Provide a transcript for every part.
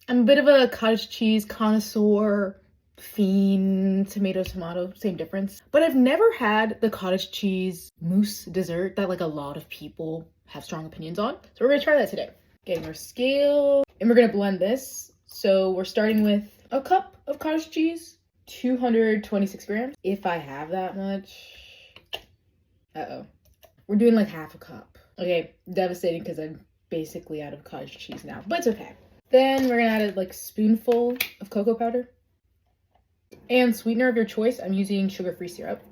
I'm a bit of a cottage cheese connoisseur, fiend, tomato, same difference. But I've never had the cottage cheese mousse dessert that like a lot of people have strong opinions on. So we're gonna try that today. Getting our scale, and we're gonna blend this. So we're starting with a cup of cottage cheese, 226 grams, if I have that much. Uh-oh. We're doing like half a cup. Okay, devastating because I'm basically out of cottage cheese now, but it's okay. Then we're gonna add a like spoonful of cocoa powder. And sweetener of your choice, I'm using sugar-free syrup.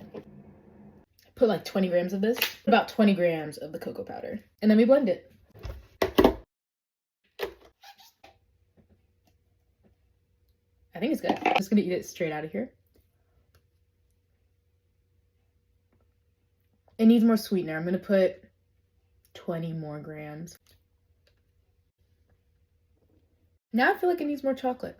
Put like 20 grams of this, about 20 grams of the cocoa powder. And then we blend it. I think it's good. I'm just gonna eat it straight out of here. It needs more sweetener. I'm gonna put 20 more grams. Now I feel like it needs more chocolate.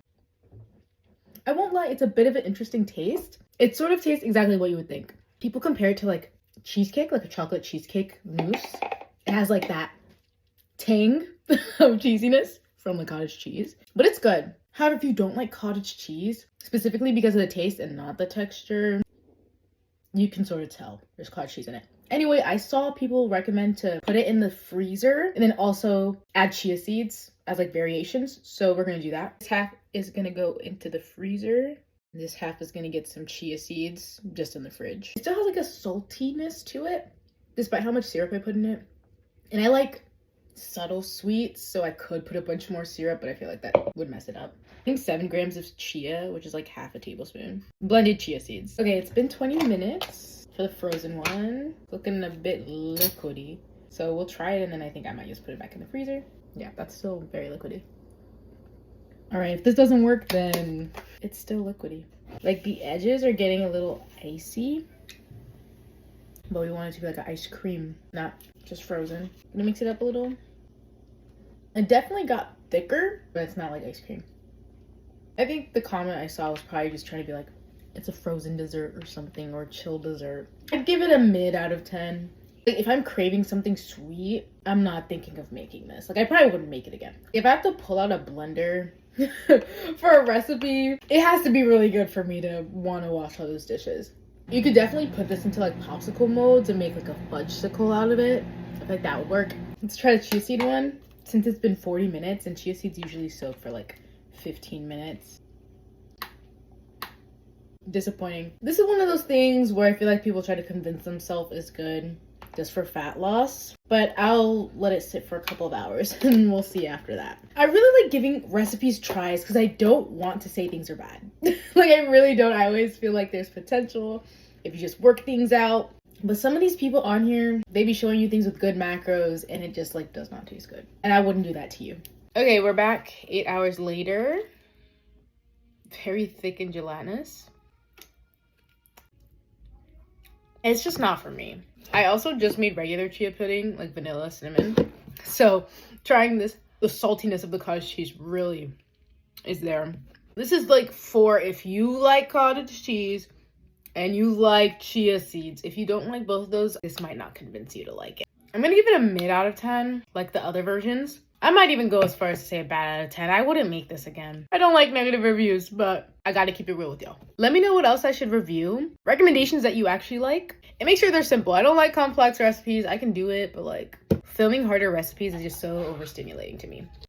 I won't lie, it's a bit of an interesting taste. It sort of tastes exactly what you would think. People compare it to like cheesecake, like a chocolate cheesecake mousse. It has like that tang of cheesiness from the cottage cheese, but it's good. However, if you don't like cottage cheese, specifically because of the taste and not the texture, you can sort of tell there's cottage cheese in it. Anyway, I saw people recommend to put it in the freezer and then also add chia seeds as like variations. So we're gonna do that. This half is gonna go into the freezer. This half is gonna get some chia seeds just in the fridge. It still has like a saltiness to it, despite how much syrup I put in it. And I like subtle sweets, so I could put a bunch more syrup, but I feel like that would mess it up. I think 7 grams of chia, which is like half a tablespoon. Blended chia seeds. Okay, it's been 20 minutes for the frozen one. Looking a bit liquidy. So we'll try it, and then I think I might just put it back in the freezer. Yeah, that's still very liquidy. All right, if this doesn't work, then it's still liquidy. Like the edges are getting a little icy, but we want it to be like an ice cream, not just frozen. Gonna mix it up a little. It definitely got thicker, but it's not like ice cream. I think the comment I saw was probably just trying to be like, it's a frozen dessert or something, or chill dessert. I'd give it a mid out of 10. If I'm craving something sweet, I'm not thinking of making this. Like, I probably wouldn't make it again. If I have to pull out a blender for a recipe, it has to be really good for me to want to wash all those dishes. You could definitely put this into like popsicle molds and make like a fudge-sicle out of it. I feel like that would work. Let's try the chia seed one. Since it's been 40 minutes and chia seeds usually soak for like 15 minutes. Disappointing. This is one of those things where I feel like people try to convince themselves is good just for fat loss, but I'll let it sit for a couple of hours and we'll see after that. I really like giving recipes tries because I don't want to say things are bad. Like, I really don't. I always feel like there's potential if you just work things out. But some of these people on here, they be showing you things with good macros and it just like does not taste good. And I wouldn't do that to you. Okay, we're back 8 hours later. Very thick and gelatinous. It's just not for me. I also just made regular chia pudding, like vanilla cinnamon. So trying this, the saltiness of the cottage cheese really is there. This is like for if you like cottage cheese and you like chia seeds. If you don't like both of those, this might not convince you to like it. I'm gonna give it a mid out of 10, like the other versions. I might even go as far as to say a bad out of 10. I wouldn't make this again. I don't like negative reviews, but I gotta keep it real with y'all. Let me know what else I should review. Recommendations that you actually like. And make sure they're simple. I don't like complex recipes. I can do it, but like filming harder recipes is just so overstimulating to me.